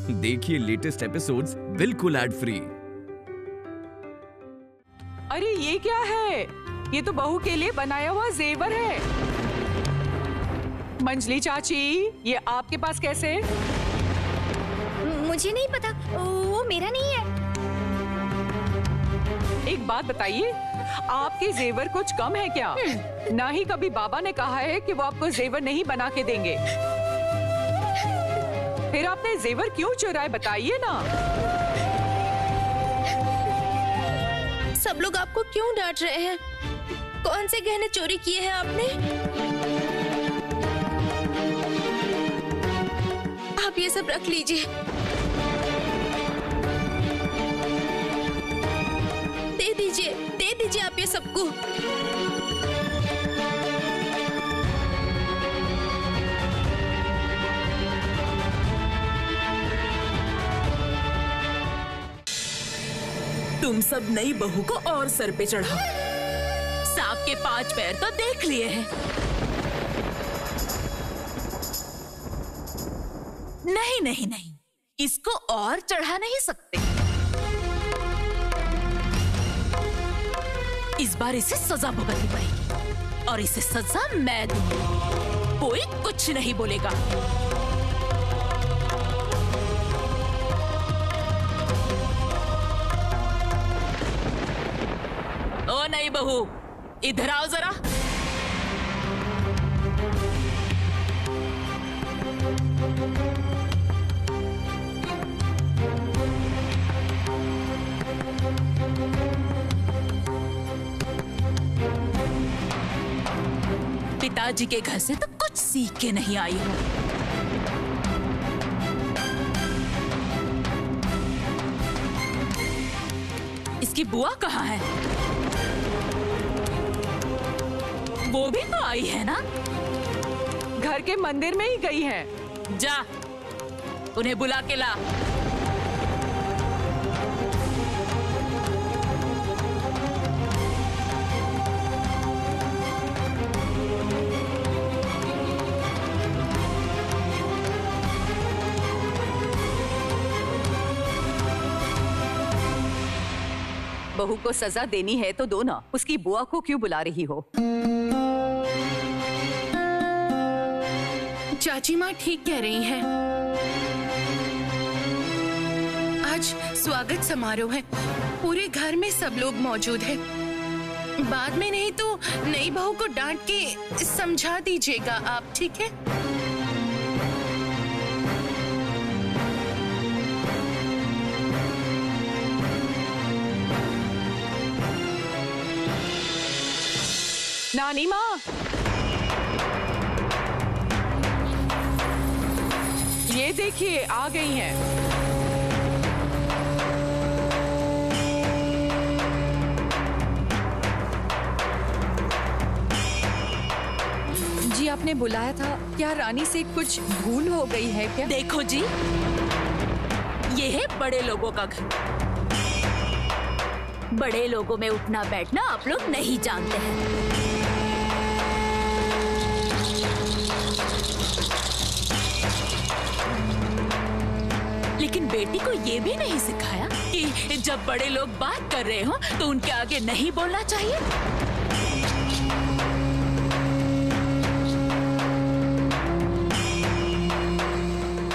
देखिए latest episodes बिल्कुल ad free. अरे ये क्या है? ये तो बहू के लिए बनाया हुआ जेवर है। मंजली चाची, ये आपके पास कैसे? मुझे नहीं पता, वो मेरा नहीं है। एक बात बताइए, आपके जेवर कुछ कम है क्या? ना ही कभी बाबा ने कहा है कि वो आपको जेवर नहीं बना के देंगे। फिर आपने जेवर क्यों चुराए, बताइए ना। सब लोग आपको क्यों डांट रहे हैं? कौन से गहने चोरी किए हैं आपने? आप ये सब रख लीजिए। दे दीजिए आप ये सबको। तुम सब नई बहू को और सर पे चढ़ाओ। सांप के 5 पैर तो देख लिए हैं। नहीं नहीं नहीं, इसको और चढ़ा नहीं सकते। इस बार इसे सजा भुगतनी पड़ेगी और इसे सजा मैं दूंगी। कोई कुछ नहीं बोलेगा। ओ नई बहू, इधर आओ जरा। पिताजी के घर से तो कुछ सीख के नहीं आई हो। इसकी बुआ कहाँ है? वो भी तो आई है ना? घर के मंदिर में ही गई है। जा, उन्हें बुला के ला। बहू को सजा देनी है तो दो ना, उसकी बुआ को क्यों बुला रही हो? चाची माँ ठीक कह रही हैं। आज स्वागत समारोह है, पूरे घर में सब लोग मौजूद हैं। बाद में नहीं तो नई बहू को डांट के समझा दीजिएगा आप, ठीक है? नानी माँ, ये देखिए आ गई हैं। जी आपने बुलाया था, क्या रानी से कुछ भूल हो गई है क्या? देखो जी, ये है बड़े लोगों का घर। बड़े लोगों में उठना बैठना आप लोग नहीं जानते हैं। लेकिन बेटी को ये भी नहीं सिखाया कि जब बड़े लोग बात कर रहे हो तो उनके आगे नहीं बोलना चाहिए।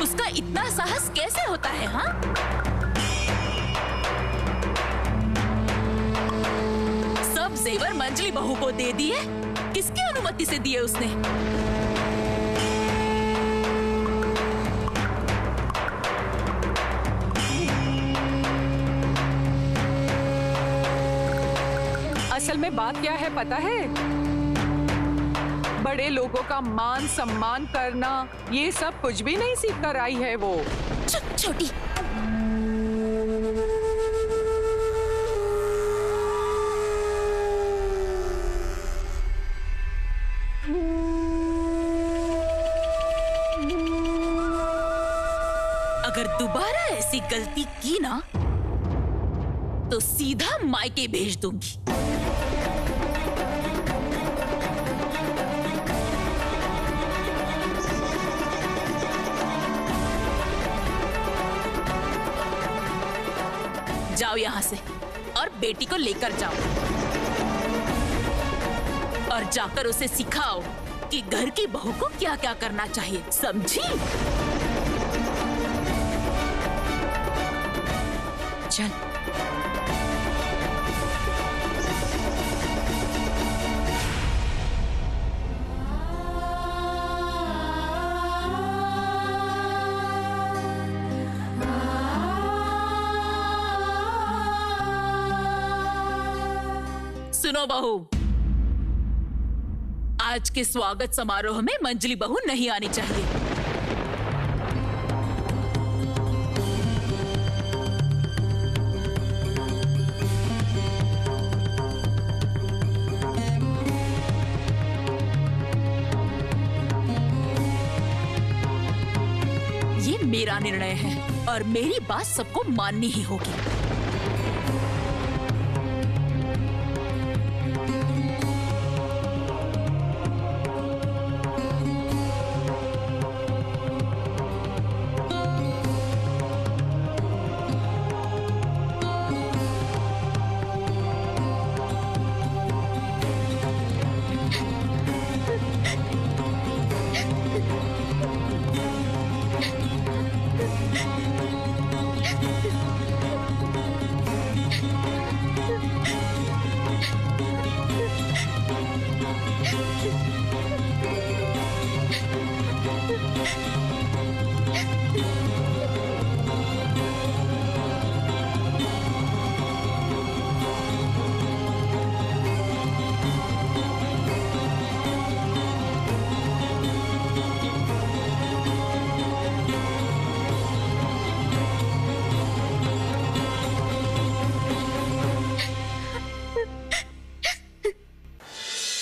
उसका इतना साहस कैसे होता है? हाँ, सब जेवर मंजली बहू को दे दिए। किसकी अनुमति से दिए उसने? असल में बात क्या है पता है? बड़े लोगों का मान सम्मान करना, ये सब कुछ भी नहीं सीख कर आई है वो। छोटी, अगर दोबारा ऐसी गलती की ना तो सीधा मायके भेज दूंगी। जाओ यहाँ से और बेटी को लेकर जाओ और जाकर उसे सिखाओ कि घर की बहू को क्या क्या करना चाहिए, समझी? चल। सुनो बहू, आज के स्वागत समारोह में मंजली बहू नहीं आनी चाहिए। ये मेरा निर्णय है और मेरी बात सबको माननी ही होगी।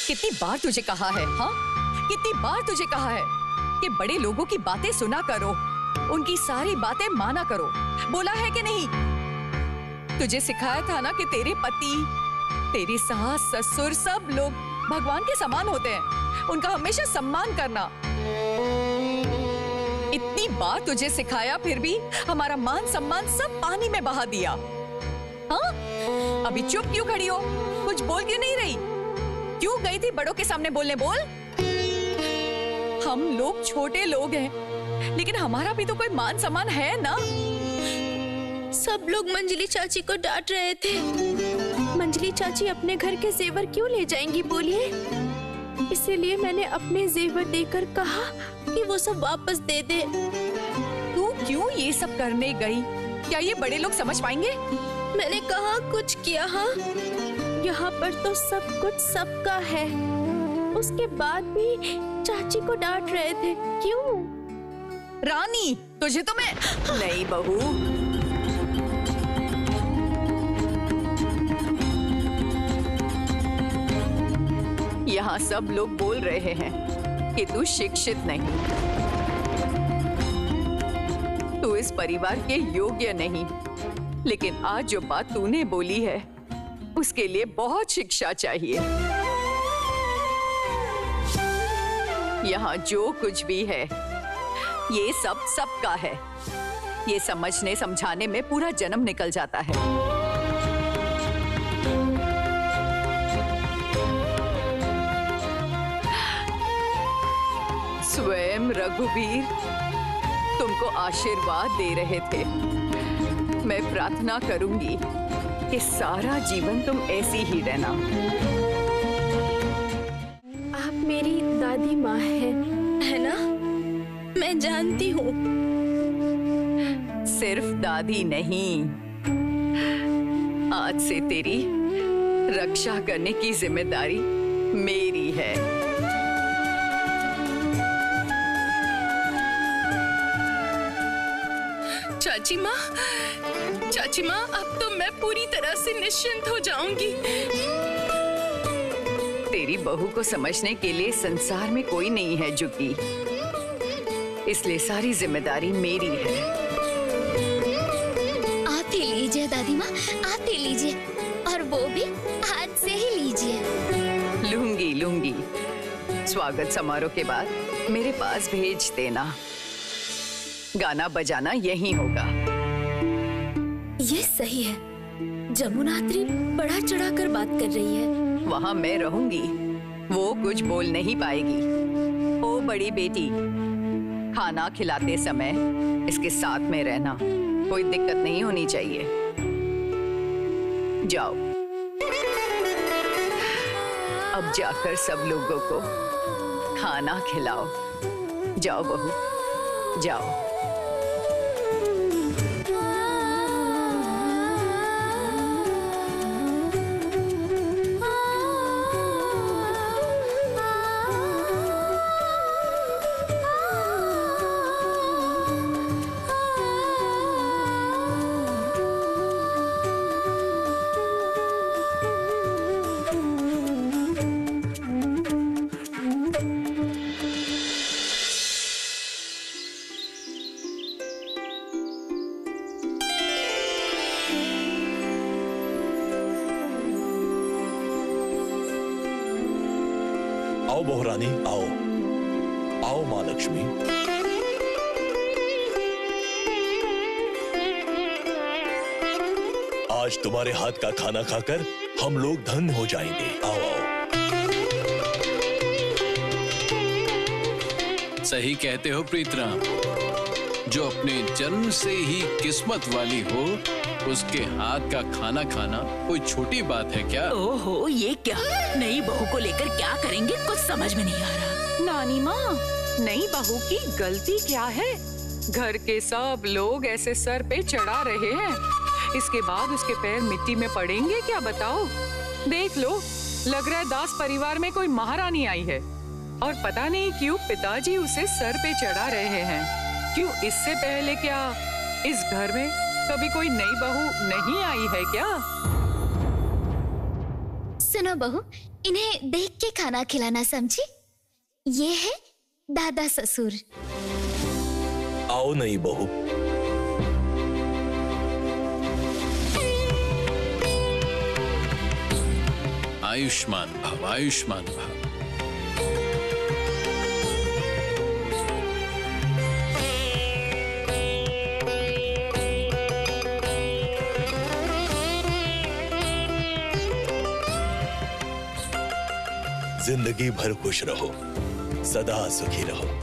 कितनी बार तुझे कहा है, हाँ? कितनी बार तुझे कहा है कि बड़े लोगों की बातें सुना करो, उनकी सारी बातें माना करो। बोला है कि नहीं? तुझे सिखाया था ना कि तेरे पति, तेरी सास, ससुर सब लोग भगवान के समान होते हैं, उनका हमेशा सम्मान करना। इतनी बार तुझे सिखाया, फिर भी हमारा मान सम्मान सब पानी में बहा दिया। हाँ? अभी चुप क्यों खड़ी हो? कुछ बोल क्यों नहीं रही? क्यों गई थी बड़ों के सामने बोलने? बोल। हम लोग छोटे लोग हैं, लेकिन हमारा भी तो कोई मान सम्मान है ना। सब लोग मंजली चाची को डांट रहे थे। मंजली चाची अपने घर के जेवर क्यों ले जाएंगी बोलिए? इसीलिए मैंने अपने जेवर देकर कहा कि वो सब वापस दे दे। तू क्यों ये सब करने गई? क्या ये बड़े लोग समझ पाएंगे? मैंने कहा कुछ किया, हाँ? यहाँ पर तो सब कुछ सबका है। उसके बाद भी चाची को डांट रहे थे, क्यों? रानी, तुझे तो मैं नहीं बहू। यहाँ सब लोग बोल रहे हैं कि तू शिक्षित नहीं, तू इस परिवार के योग्य नहीं। लेकिन आज जो बात तूने बोली है, उसके लिए बहुत शिक्षा चाहिए। यहाँ जो कुछ भी है, ये सब सबका है। ये समझने समझाने में पूरा जन्म निकल जाता है। स्वयं रघुवीर तुमको आशीर्वाद दे रहे थे। मैं प्रार्थना करूंगी कि सारा जीवन तुम ऐसी ही रहना। आप मेरी दादी माँ है ना? मैं जानती हूँ। सिर्फ दादी नहीं, आज से तेरी रक्षा करने की जिम्मेदारी मेरी है। चाची माँ, अब तो मैं पूरी तरह से निश्चिंत हो जाऊंगी। तेरी बहू को समझने के लिए संसार में कोई नहीं है जुगी, इसलिए सारी जिम्मेदारी मेरी है। आप ही लीजिए दादी माँ, आप ही लीजिए, और वो भी हाथ से ही लीजिए। लूंगी। स्वागत समारोह के बाद मेरे पास भेज देना। गाना बजाना यहीं होगा। ये सही है। जमुनात्री बढ़ा चढ़ा कर बात कर रही है। वहाँ मैं रहूंगी, वो कुछ बोल नहीं पाएगी। ओ बड़ी बेटी, खाना खिलाते समय इसके साथ में रहना, कोई दिक्कत नहीं होनी चाहिए। जाओ, अब जाकर सब लोगों को खाना खिलाओ। जाओ बहू, जाओ। आओ बहुरानी, आओ आओ माँ लक्ष्मी। आज तुम्हारे हाथ का खाना खाकर हम लोग धन्य हो जाएंगे। आओ आओ। सही कहते हो प्रीतराम, जो अपने जन्म से ही किस्मत वाली हो उसके हाथ का खाना खाना कोई छोटी बात है क्या? ओहो, ये क्या? नई बहू को लेकर क्या करेंगे, कुछ समझ में नहीं आ रहा। नानी माँ, नई बहू की गलती क्या है? घर के सब लोग ऐसे सर पे चढ़ा रहे हैं, इसके बाद उसके पैर मिट्टी में पड़ेंगे क्या? बताओ। देख लो, लग रहा है दास परिवार में कोई महारानी आई है और पता नहीं क्यों पिताजी उसे सर पे चढ़ा रहे हैं। क्यों, इससे पहले क्या इस घर में कभी कोई नई बहू नहीं आई है क्या? सुनो बहू, इन्हें देख के खाना खिलाना, समझी? ये है दादा ससुर। आओ नई बहू। आयुष्मान भव, आयुष्मान भव। जिंदगी भर खुश रहो, सदा सुखी रहो।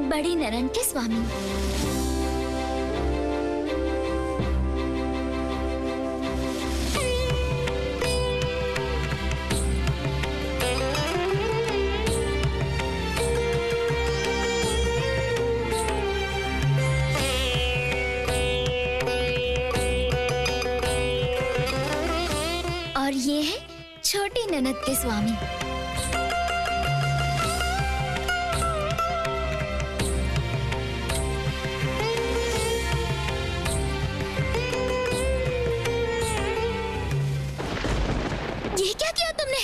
बड़ी नरन के स्वामी। और ये है छोटी ननद के स्वामी। ये क्या किया तुमने?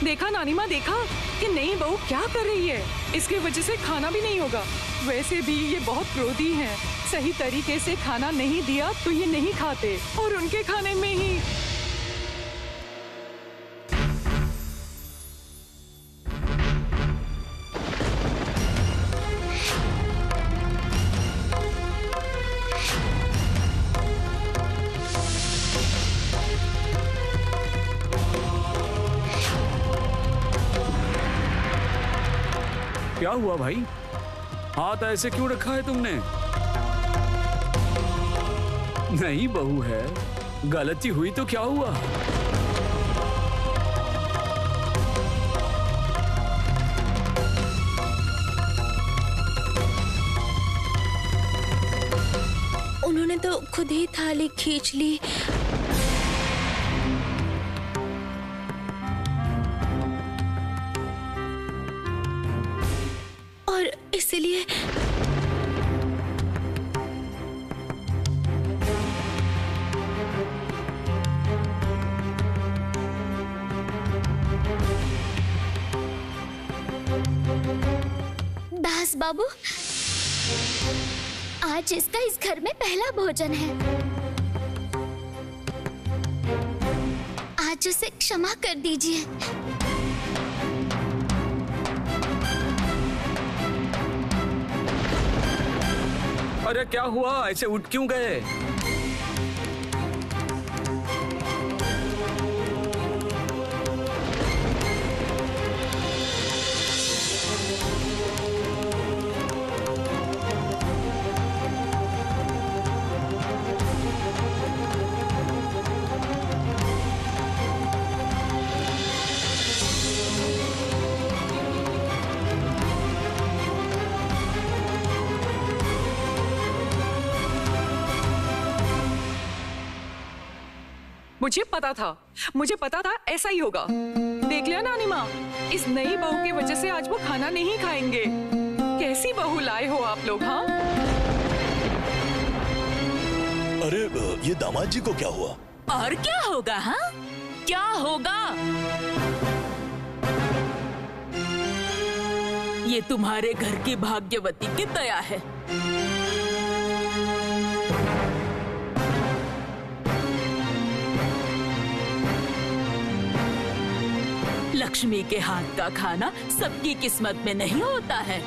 देखा नानी माँ, देखा कि नई बहू क्या कर रही है। इसकी वजह से खाना भी नहीं होगा। वैसे भी ये बहुत क्रोधी हैं। सही तरीके से खाना नहीं दिया तो ये नहीं खाते और उनके खाने में ही क्या हुआ भाई? हाथ ऐसे क्यों रखा है तुमने? नहीं बहू है, गलती हुई तो क्या हुआ? उन्होंने तो खुद ही थाली खींच ली। और इसलिए दास बाबू, आज इसका इस घर में पहला भोजन है। आज उसे क्षमा कर दीजिए। अरे क्या हुआ? ऐसे उठ क्यों गए? मुझे पता था ऐसा ही होगा। देख लिया नानी माँ, इस नई बहू की वजह से आज वो खाना नहीं खाएंगे। कैसी बहू लाए हो आप लोग? हाँ, अरे ये दामाद जी को क्या हुआ? और क्या होगा? हाँ, क्या होगा? ये तुम्हारे घर की भाग्यवती की दया है। लक्ष्मी के हाथ का खाना सबकी किस्मत में नहीं होता है।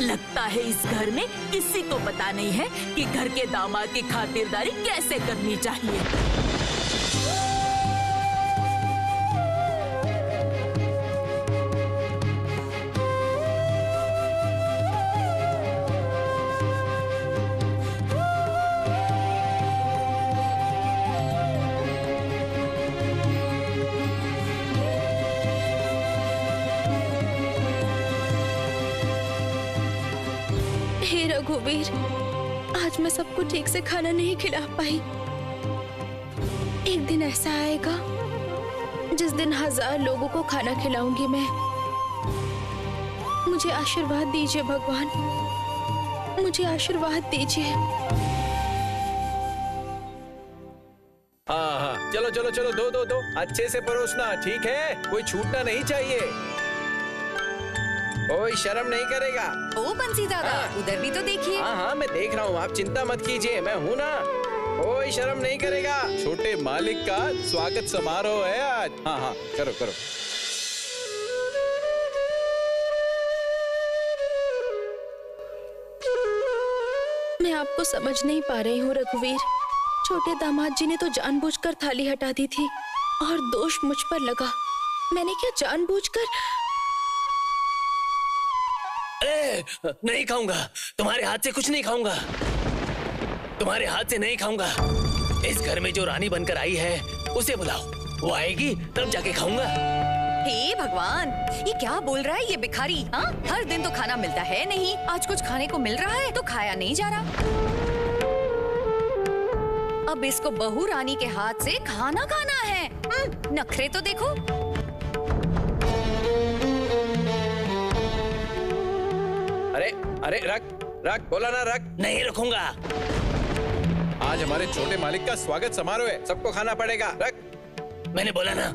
लगता है इस घर में किसी को पता नहीं है कि घर के दामाद की खातिरदारी कैसे करनी चाहिए। हे रघुवीर, आज मैं सबको ठीक से खाना नहीं खिला पाई। एक दिन ऐसा आएगा जिस दिन 1000 लोगों को खाना खिलाऊंगी मैं। मुझे आशीर्वाद दीजिए भगवान, मुझे आशीर्वाद दीजिए। हाँ हाँ, चलो चलो चलो, दो अच्छे से परोसना, ठीक है? कोई छूटना नहीं चाहिए। कोई शर्म नहीं करेगा। ओ बंसी दादा, उधर भी तो देखिए। हाँ हाँ, मैं देख रहा हूँ, आप चिंता मत कीजिए, मैं हूँ ना। कोई शर्म नहीं करेगा। छोटे मालिक का स्वागत समारोह है आज। हाँ हाँ, करो करो। मैं आपको समझ नहीं पा रही हूँ रघुवीर। छोटे दामाद जी ने तो जानबूझकर थाली हटा दी थी और दोष मुझ पर लगा। मैंने क्या जानबूझकर? नहीं खाऊंगा, तुम्हारे हाथ से कुछ नहीं खाऊंगा, तुम्हारे हाथ से नहीं खाऊंगा। इस घर में जो रानी बनकर आई है उसे बुलाओ, वो आएगी तब जाके खाऊंगा। हे भगवान, ये क्या बोल रहा है ये भिखारी? हाँ, हर दिन तो खाना मिलता है नहीं, आज कुछ खाने को मिल रहा है तो खाया नहीं जा रहा। अब इसको बहू रानी के हाथ से खाना खाना है। नखरे तो देखो। अरे रख रख, बोला ना रख। नहीं रखूंगा। आज हमारे छोटे मालिक का स्वागत समारोह है, सबको खाना पड़ेगा। रख। मैंने बोला ना,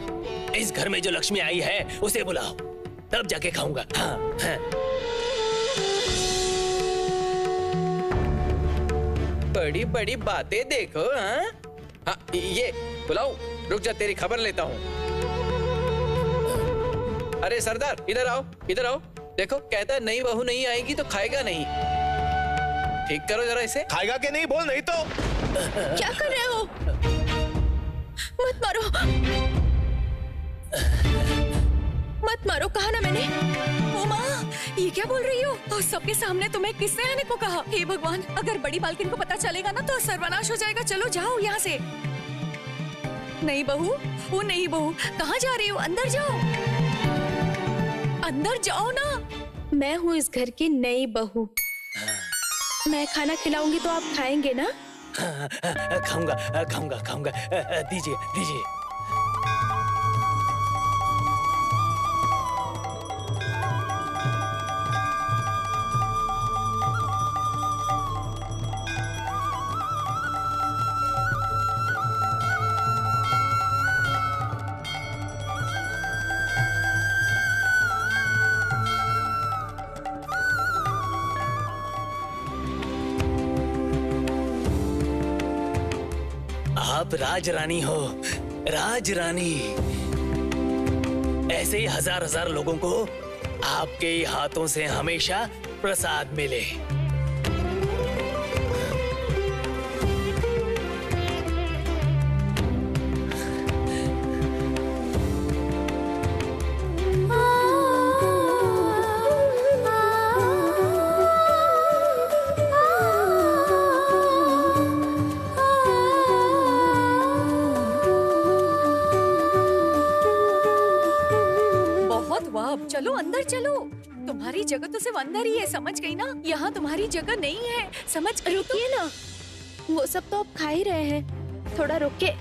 इस घर में जो लक्ष्मी आई है उसे बुलाओ, तब जाके खाऊंगा। हाँ हाँ। बड़ी बड़ी बातें देखो। हाँ हाँ, ये बुलाओ। रुक जा, तेरी खबर लेता हूँ। अरे सरदार, इधर आओ इधर आओ। देखो कहता है नई बहू नहीं आएगी तो खाएगा नहीं। ठीक करो जरा इसे। खाएगा कि नहीं बोल, नहीं तो। क्या कर रहे हो? मत मारो, मत मारो, कहा ना मैंने। ओ माँ, ये क्या बोल रही हो? और सबके सामने तुम्हें किसने आने को कहा? हे भगवान, अगर बड़ी मालकिन को पता चलेगा ना तो सर्वनाश हो जाएगा। चलो जाओ यहाँ से। नहीं बहू, वो नहीं बहू, कहाँ जा रही हो? अंदर जाओ, अंदर जाओ ना। मैं हूँ इस घर की नई बहू। मैं खाना खिलाऊंगी तो आप खाएंगे ना? खाऊंगा खाऊंगा खाऊंगा। दीजिए दीजिए। आप राजरानी हो, राजरानी। ऐसे ही हजार हजार लोगों को आपके ही हाथों से हमेशा प्रसाद मिले। चलो अंदर चलो, तुम्हारी जगह तो सिर्फ अंदर ही है, समझ गई ना? यहाँ तुम्हारी जगह नहीं है, समझ गई? रुकिए ना, वो सब तो आप खा ही रहे हैं, थोड़ा रुके।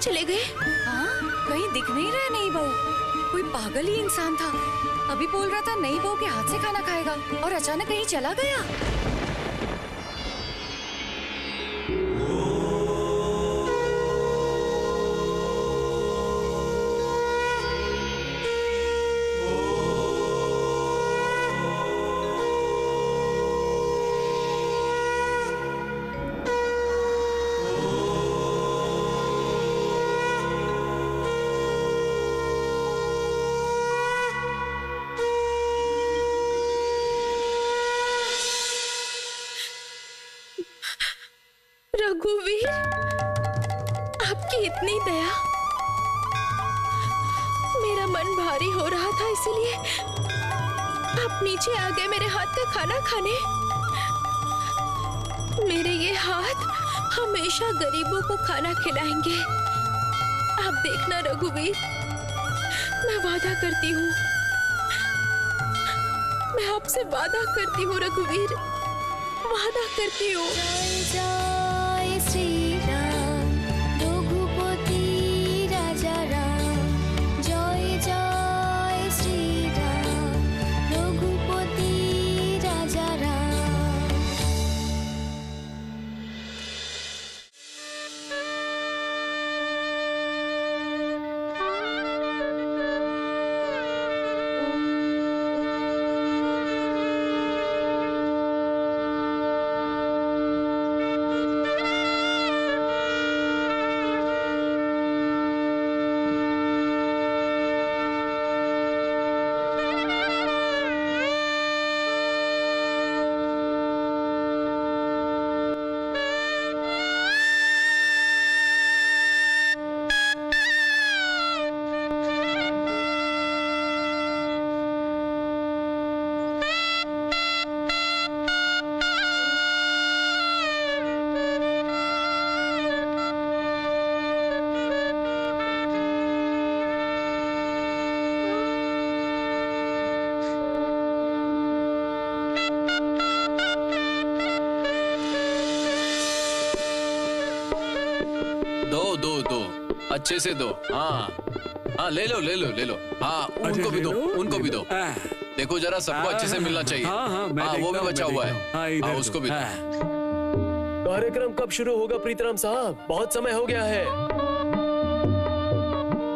चले गए? हाँ, कहीं दिख नहीं रहा नई बहू। कोई पागल ही इंसान था। अभी बोल रहा था नई बहू के हाथ से खाना खाएगा और अचानक कहीं चला गया। रघुवीर, आपकी इतनी दया। मेरा मन भारी हो रहा था, इसीलिए आप नीचे आ गए मेरे हाथ का खाना खाने। मेरे ये हाथ हमेशा गरीबों को खाना खिलाएंगे। आप देखना रघुवीर, मैं वादा करती हूँ, मैं आपसे वादा करती हूँ रघुवीर, वादा करती हूँ। जय श्री राम रघुपति राजा राम, जय जय श्री राम रघुपति राजा राम। अच्छे से दो। हाँ हाँ, ले लो ले लो ले लो। हाँ, उनको भी दो, उनको भी दो। देखो जरा, सबको अच्छे से मिलना चाहिए। हाँ, वो भी बचा हुआ है। हाँ, उसको भी दो। कार्यक्रम कब शुरू होगा प्रीतराम साहब? बहुत समय हो गया है।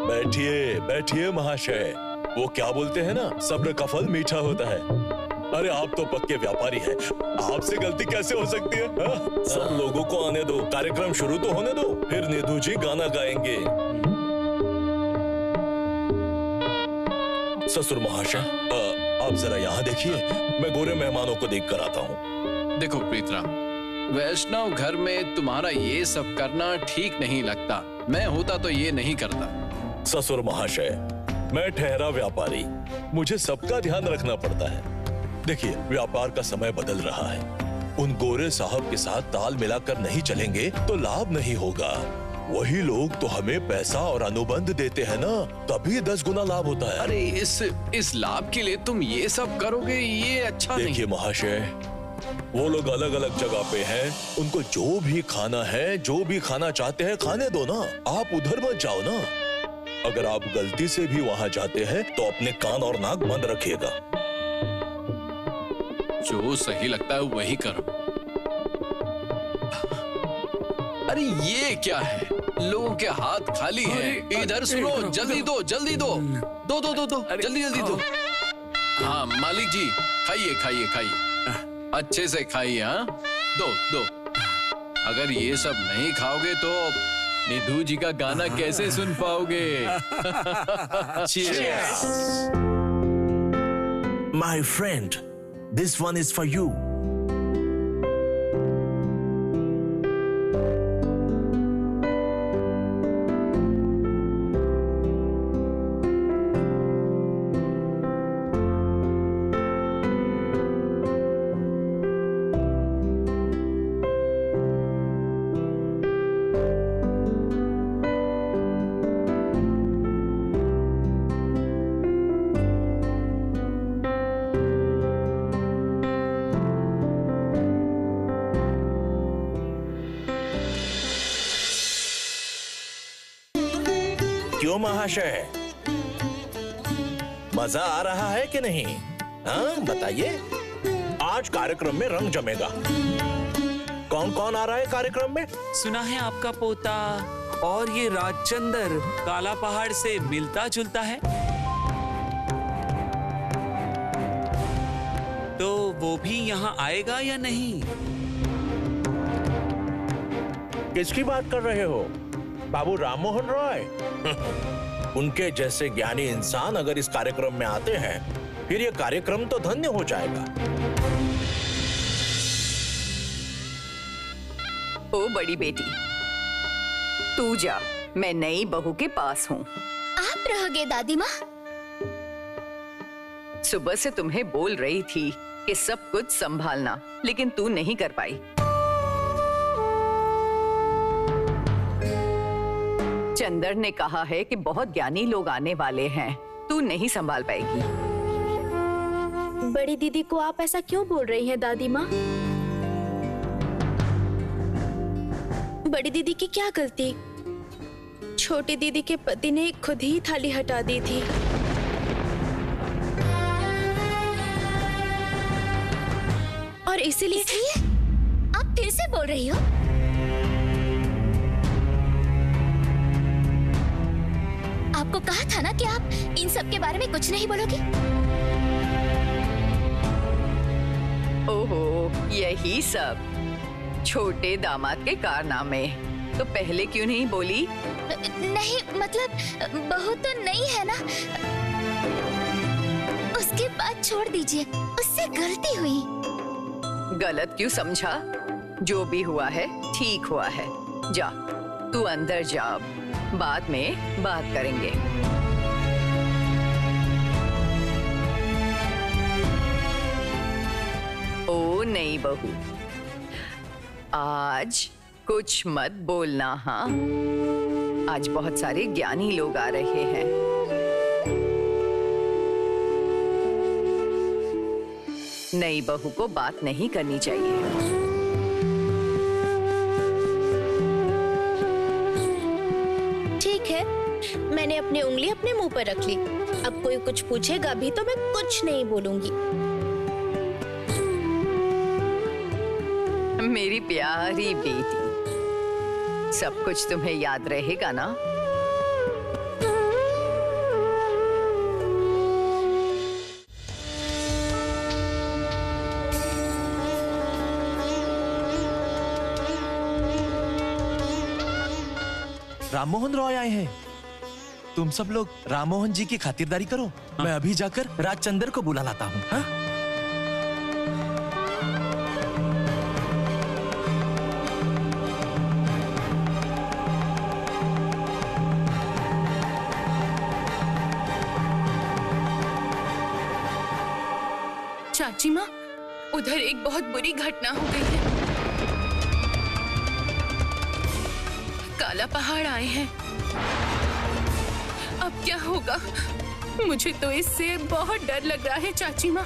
बैठिए बैठिए महाशय। वो क्या बोलते हैं ना, सब्र का फल मीठा होता है। अरे आप तो पक्के व्यापारी हैं, आपसे गलती कैसे हो सकती है? सब लोगों को आने दो, कार्यक्रम शुरू तो होने दो, फिर निधु जी गाना गाएंगे। ससुर महाशय, आप जरा यहाँ देखिए, मैं गोरे मेहमानों को देख कर आता हूँ। देखो प्रीतराम, वैष्णव घर में तुम्हारा ये सब करना ठीक नहीं लगता। मैं होता तो ये नहीं करता। ससुर महाशय, मैं ठहरा व्यापारी, मुझे सबका ध्यान रखना पड़ता है। देखिए, व्यापार का समय बदल रहा है। उन गोरे साहब के साथ ताल मिलाकर नहीं चलेंगे तो लाभ नहीं होगा। वही लोग तो हमें पैसा और अनुबंध देते हैं ना, तभी 10 गुना लाभ होता है। अरे इस लाभ के लिए तुम ये सब करोगे, ये अच्छा नहीं। देखिए महाशय, वो लोग अलग अलग जगह पे हैं, उनको जो भी खाना है, जो भी खाना चाहते हैं, खाने दो ना। आप उधर मत जाओ ना। अगर आप गलती से भी वहाँ जाते हैं तो अपने कान और नाक बंद रखिएगा। जो सही लगता है वही करो। अरे ये क्या है, लोगों के हाथ खाली हैं। इधर सुनो, जल्दी दो, जल्दी दो, दो दो दो दो, जल्दी जल्दी दो। हाँ मालिक जी, खाइए खाइए खाइए, अच्छे से खाइए। हाँ, दो दो। अगर ये सब नहीं खाओगे तो निधु जी का गाना कैसे सुन पाओगे? Cheers. My friend, this one is for you. क्यों महाशय, मजा आ रहा है कि नहीं? हाँ बताइए, आज कार्यक्रम में रंग जमेगा। कौन कौन आ रहा है कार्यक्रम में? सुना है आपका पोता और ये राजचंद्र काला पहाड़ से मिलता जुलता है, तो वो भी यहाँ आएगा या नहीं? किसकी बात कर रहे हो? बाबू राममोहन रॉय? उनके जैसे ज्ञानी इंसान अगर इस कार्यक्रम में आते हैं, फिर ये कार्यक्रम तो धन्य हो जाएगा। ओ बड़ी बेटी, तू जा, मैं नई बहू के पास हूँ। आप रहोगे दादी माँ? सुबह से तुम्हें बोल रही थी कि सब कुछ संभालना, लेकिन तू नहीं कर पाई। चंदर ने कहा है कि बहुत ज्ञानी लोग आने वाले हैं, तू नहीं संभाल पाएगी। बड़ी दीदी को आप ऐसा क्यों बोल रही हैं दादी माँ? बड़ी दीदी की क्या गलती? छोटी दीदी के पति ने खुद ही थाली हटा दी थी। और इसीलिए आप फिर से बोल रही हो? आपको कहा था ना कि आप इन सब के बारे में कुछ नहीं बोलोगी। ओहो, यही सब छोटे दामाद के कारनामे। तो पहले क्यों नहीं बोली? नहीं मतलब बहू तो नहीं है ना, उसके बाद छोड़ दीजिए, उससे गलती हुई। गलत क्यों समझा? जो भी हुआ है ठीक हुआ है। जा, तू अंदर जा, बाद में बात करेंगे। ओ नई बहू, आज कुछ मत बोलना। हाँ, आज बहुत सारे ज्ञानी लोग आ रहे हैं। नई बहू को बात नहीं करनी चाहिए। ठीक है, मैंने अपनी उंगली अपने मुंह पर रख ली। अब कोई कुछ पूछेगा भी तो मैं कुछ नहीं बोलूंगी। मेरी प्यारी बेटी, सब कुछ तुम्हें याद रहेगा ना? राममोहन रॉय आए हैं। तुम सब लोग राममोहन जी की खातिरदारी करो। मैं अभी जाकर राजचंद्र को बुला लाता हूँ। हाँ? चाची माँ, उधर एक बहुत बुरी घटना हो गई है। काला पहाड़ आए हैं। अब क्या होगा? मुझे तो इससे बहुत डर लग रहा है चाची माँ।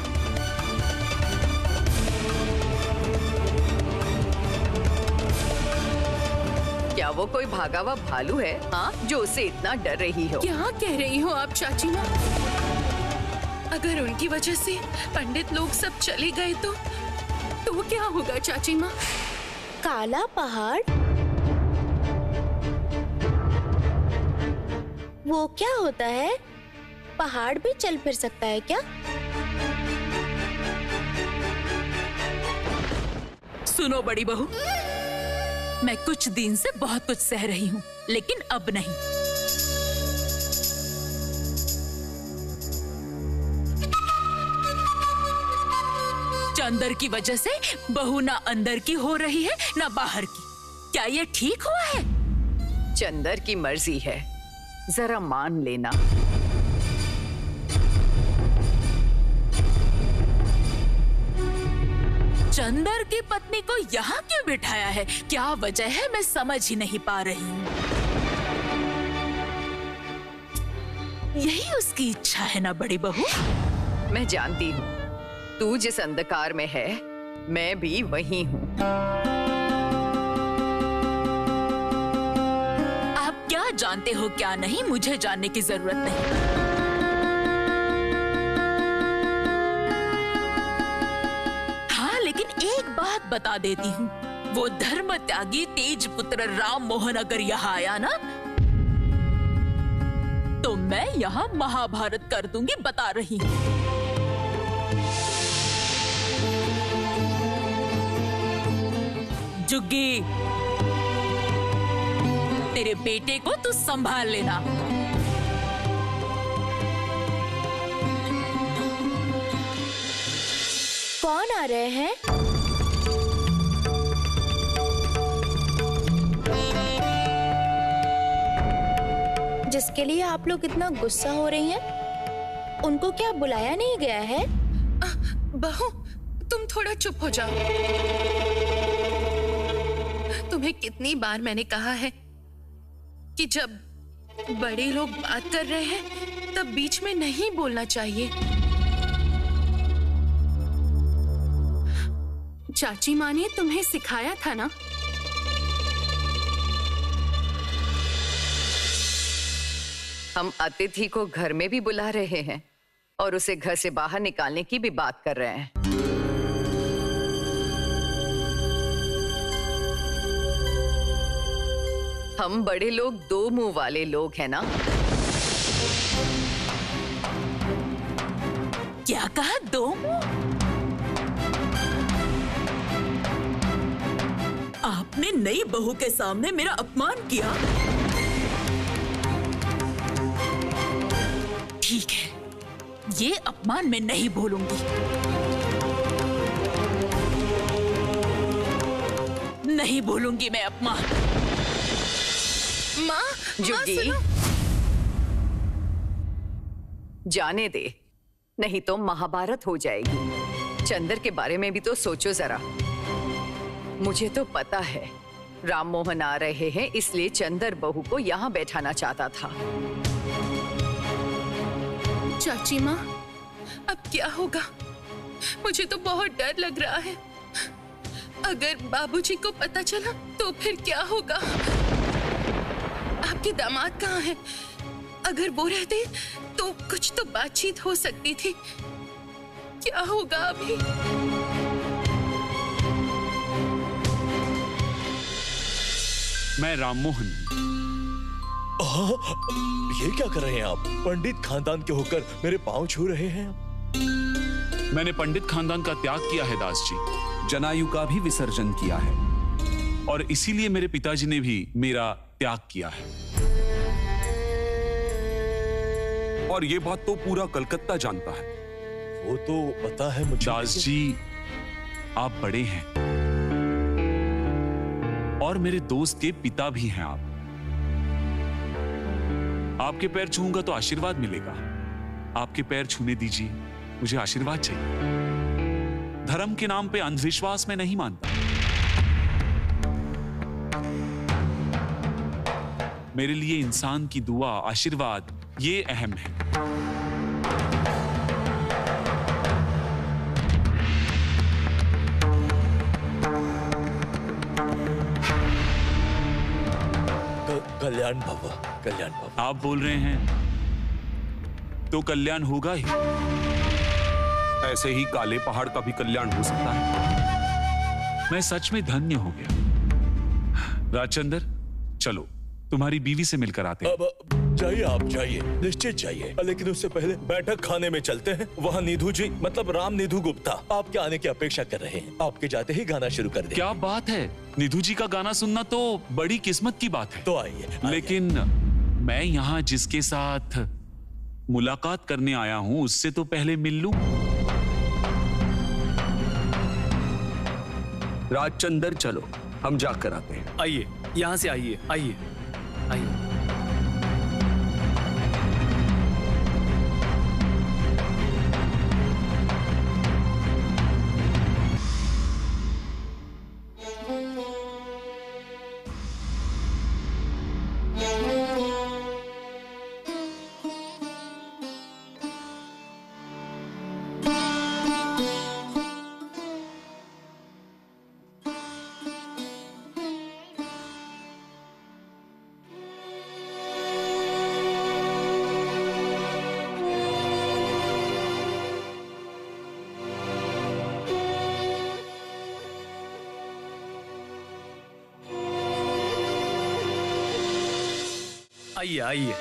क्या वो कोई भागा हुआ भालू है, हाँ, जो उससे इतना डर रही हो? क्या कह रही हो आप चाची माँ? अगर उनकी वजह से पंडित लोग सब चले गए तो क्या होगा चाची माँ? काला पहाड़? वो क्या होता है? पहाड़ भी चल फिर सकता है क्या? सुनो बड़ी बहू, मैं कुछ दिन से बहुत कुछ सह रही हूँ, लेकिन अब नहीं। चंदर की वजह से बहू ना अंदर की हो रही है ना बाहर की। क्या ये ठीक हुआ है? चंदर की मर्जी है, जरा मान लेना। चंदर की पत्नी को यहाँ क्यों बिठाया है? क्या वजह है, मैं समझ ही नहीं पा रही हूँ। यही उसकी इच्छा है ना बड़ी बहू? मैं जानती हूँ, तू जिस अंधकार में है, मैं भी वही हूँ। आप क्या जानते हो क्या नहीं, मुझे जानने की जरूरत नहीं। हाँ, लेकिन एक बात बता देती हूँ, वो धर्म त्यागी तेज पुत्र राम मोहन अगर यहाँ आया ना, तो मैं यहाँ महाभारत कर दूंगी, बता रही हूँ। जुग्गी, तेरे बेटे को तू संभाल लेना। कौन आ रहे हैं? जिसके लिए आप लोग इतना गुस्सा हो रही हैं, उनको क्या बुलाया नहीं गया है? बहू, तुम थोड़ा चुप हो जाओ। तुम्हें कितनी बार मैंने कहा है कि जब बड़े लोग बात कर रहे हैं तब बीच में नहीं बोलना चाहिए। चाची माँ ने तुम्हें सिखाया था ना? हम अतिथि को घर में भी बुला रहे हैं और उसे घर से बाहर निकालने की भी बात कर रहे हैं। हम बड़े लोग दो मुंह वाले लोग हैं ना? क्या कहा, दो मुंह? आपने नई बहू के सामने मेरा अपमान किया। ठीक है, ये अपमान मैं नहीं भूलूंगी। नहीं भूलूंगी मैं अपमान। माँ, जुगी, जाने दे, नहीं तो महाभारत हो जाएगी। चंदर के बारे में भी तो सोचो जरा। मुझे तो पता है राम मोहन आ रहे हैं, इसलिए चंदर बहू को यहाँ बैठाना चाहता था। चाची माँ, अब क्या होगा? मुझे तो बहुत डर लग रहा है। अगर बाबूजी को पता चला तो फिर क्या होगा? आपके दामाद कहाँ हैं? अगर वो रहते तो कुछ तो बातचीत हो सकती थी। क्या होगा अभी? मैं राममोहन। ये क्या कर रहे हैं आप? पंडित खानदान के होकर मेरे पांव छू रहे हैं। मैंने पंडित खानदान का त्याग किया है दास जी, जनायु का भी विसर्जन किया है, और इसीलिए मेरे पिताजी ने भी मेरा त्याग किया है। और ये बात तो पूरा कलकत्ता जानता है। वो तो पता है मुझे। दास जी, आप बड़े हैं और मेरे दोस्त के पिता भी हैं आप। आपके पैर छूंगा तो आशीर्वाद मिलेगा। आपके पैर छूने दीजिए, मुझे आशीर्वाद चाहिए। धर्म के नाम पे अंधविश्वास में नहीं मानता। मेरे लिए इंसान की दुआ, आशीर्वाद, ये अहम है। कल्याण बाबा, कल्याण बाबा। आप बोल रहे हैं तो कल्याण होगा ही। ऐसे ही काले पहाड़ का भी कल्याण हो सकता है। मैं सच में धन्य हो गया। राजचंद्र, चलो तुम्हारी बीवी से मिलकर आते हैं। अब जाइए, आप जाइए, निश्चित जाइए, लेकिन उससे पहले बैठक खाने में चलते हैं। वहाँ निधु जी, मतलब राम निधु गुप्ता, आपके आने की अपेक्षा कर रहे हैं। आपके जाते ही गाना शुरू कर दें। क्या बात है, निधु जी का गाना सुनना तो बड़ी किस्मत की बात है। तो आइए। लेकिन मैं यहाँ जिसके साथ मुलाकात करने आया हूँ उससे तो पहले मिल लूं। राजचंद्र, चलो हम जाकर आते हैं। आइए, यहाँ से आइए, आइए, आइए। आइए, आइए।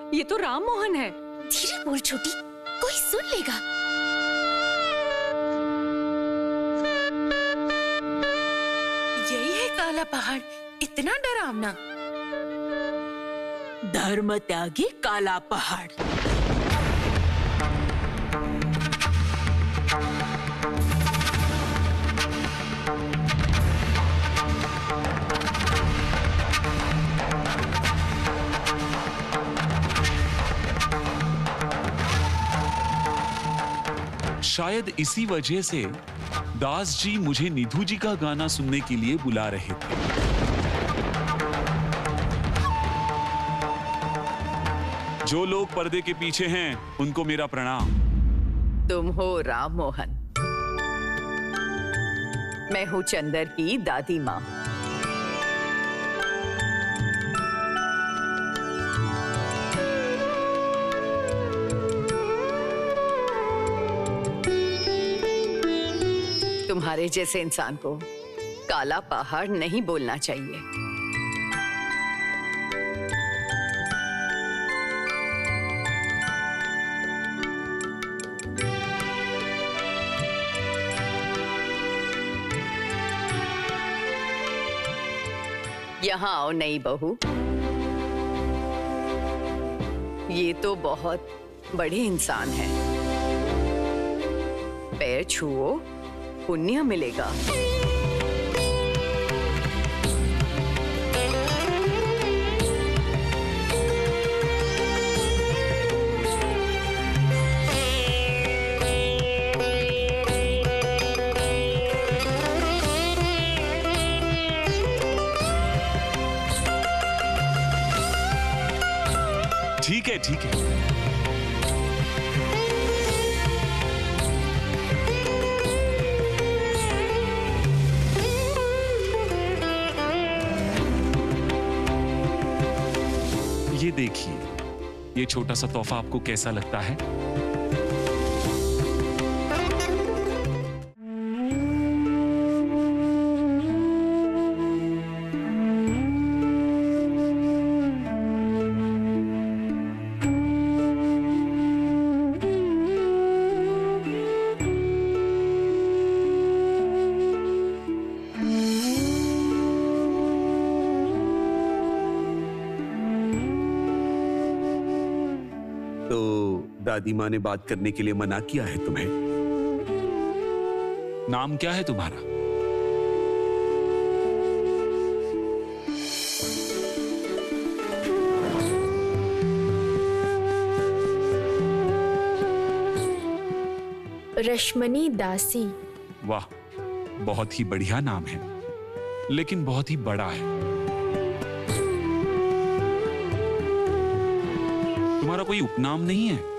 ये तो राममोहन है। धीरे बोल छोटी, कोई सुन लेगा। यही है काला पहाड़, इतना डरावना। धर्म त्यागी काला पहाड़। शायद इसी वजह से दास जी मुझे निधु जी का गाना सुनने के लिए बुला रहे थे। जो लोग पर्दे के पीछे हैं उनको मेरा प्रणाम। तुम हो राममोहन, मैं हूँ चंदर की दादी माँ। तुम्हारे जैसे इंसान को काला पहाड़ नहीं बोलना चाहिए। यहाँ आओ नई बहू। ये तो बहुत बड़े इंसान हैं। पैर छुओ, पुण्य मिलेगा। ठीक है, ठीक है। ये देखिए, ये छोटा सा तोहफा आपको कैसा लगता है? दादी माँ ने बात करने के लिए मना किया है तुम्हें। नाम क्या है तुम्हारा? रश्मनी दासी। वाह, बहुत ही बढ़िया नाम है, लेकिन बहुत ही बड़ा है। तुम्हारा कोई उपनाम नहीं है?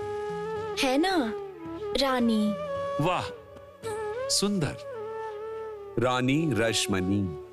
है ना, रानी। वाह, सुंदर। रानी रश्मनी।